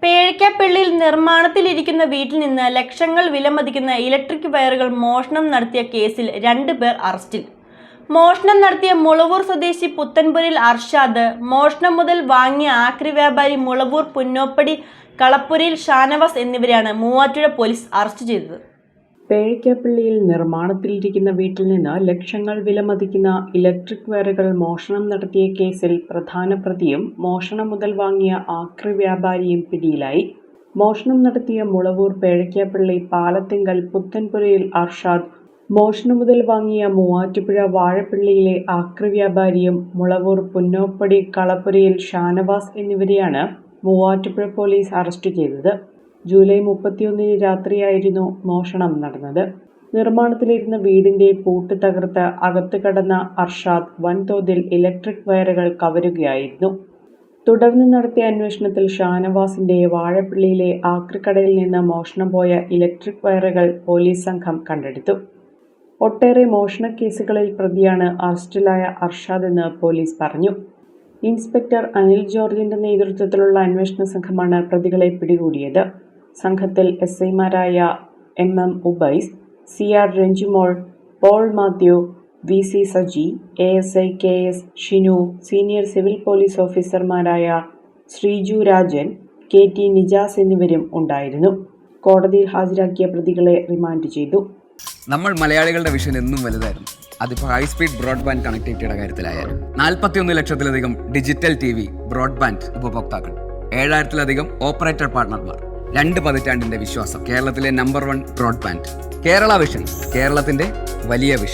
പേഴയ്ക്കാപ്പള്ളിയിൽ നിർമ്മാണത്തിലിരിക്കുന്ന വീട്ടിൽ നിന്ന് ലക്ഷങ്ങൾ വിലമതിക്കുന്ന ഇലക്ട്രിക് വയറുകൾ മോഷണം നടത്തിയ കേസിൽ 2 പേർ അറസ്റ്റിൽ. മോഷണം നടത്തിയ മുളവൂർ സ്വദേശി പുത്തൻപുരയിൽ അർഷാദ്, മോഷണം മുതൽ വാങ്ങിയ ആക്രി വ്യാപാരി മുളവൂർ പുന്നോപ്പടി കളപ്പുരയിൽ ഷാനവാസ് എന്നിവരെയാണ് മൂവാറ്റുപുഴ പോലീസ് അറസ്റ്റ് ചെയ്തത്. പേഴയ്ക്കാപ്പള്ളിയിൽ നിർമ്മാണത്തിലിരിക്കുന്ന വീട്ടിൽ നിന്ന് ലക്ഷങ്ങൾ വിലമതിക്കുന്ന ഇലക്ട്രിക് വയറുകൾ മോഷണം നടത്തിയ കേസിൽ പ്രധാന പ്രതിയും മോഷണം മുതൽ വാങ്ങിയ ആക്രി വ്യാപാരിയും പിടിയിലായി. മോഷണം നടത്തിയ മുളവൂർ പേഴയ്ക്കാപ്പള്ളി പാലത്തിങ്കൽ പുത്തൻപുരയിൽ അർഷാദ്, മോഷണം മുതൽ വാങ്ങിയ മൂവാറ്റുപുഴ വാഴപ്പള്ളിയിലെ ആക്രി വ്യാപാരിയും മുളവൂർ പുന്നോപ്പടി കളപ്പുരയിൽ ഷാനവാസ് എന്നിവരെയാണ് മൂവാറ്റുപുഴ പോലീസ് അറസ്റ്റ് ചെയ്തത്. ജൂലൈ 31 രാത്രിയായിരുന്നു മോഷണം നടന്നത്. നിർമ്മാണത്തിലിരുന്ന വീടിന്റെ പൂട്ട് തകർത്ത് അകത്ത് കടന്ന അർഷാദ് വൻതോതിൽ ഇലക്ട്രിക് വയറുകൾ കവരുകയായിരുന്നു. തുടർന്ന് നടത്തിയ അന്വേഷണത്തിൽ ഷാനവാസിന്റെ വാഴപ്പള്ളിയിലെ ആക്രിക്കടയിൽ നിന്ന് മോഷണം പോയ ഇലക്ട്രിക് വയറുകൾ പോലീസ് സംഘം കണ്ടെടുത്തു. ഒട്ടേറെ മോഷണ കേസുകളിൽ പ്രതിയാണ് അറസ്റ്റിലായ അർഷാദ് എന്ന് പോലീസ് പറഞ്ഞു. ഇൻസ്പെക്ടർ അനിൽ ജോർജിന്റെ നേതൃത്വത്തിലുള്ള അന്വേഷണ സംഘമാണ് പ്രതികളെ പിടികൂടിയത്. സംഘത്തിൽ എസ്ഐമാരായ MM Ubais, CR Ranjimol, Paul Mathew, VC Saji, ASI KS Shinu, senior civil police ഓഫീസർമാരായ ശ്രീജു രാജൻ, KT നിജാസ് എന്നിവരും ഉണ്ടായിരുന്നു. കോടതിയിൽ ഹാജരാക്കിയ പ്രതികളെ റിമാൻഡ് ചെയ്തു. നമ്മൾ മലയാളികളുടെ വിഷൻ എന്നും വലുതായിരുന്നു. അതിപ്പോൾ ഹൈ സ്പീഡ് ബ്രോഡ്ബാൻഡ് കണക്ടിവിറ്റിയുടെ കാര്യത്തിലായാലും 41 ലക്ഷത്തിലധികം ഡിജിറ്റൽ TV ബ്രോഡ്ബാൻഡ് ഉപഭോക്താക്കൾ, 7000-ലധികം ഓപ്പറേറ്റർ പാർട്ണർമാർ, 2 പതിറ്റാണ്ടിന്റെ വിശ്വാസം. കേരളത്തിലെ നമ്പർ 1 ബ്രോഡ്ബാൻഡ്. കേരള വിഷൻ, കേരളത്തിന്റെ വലിയ വിഷൻ.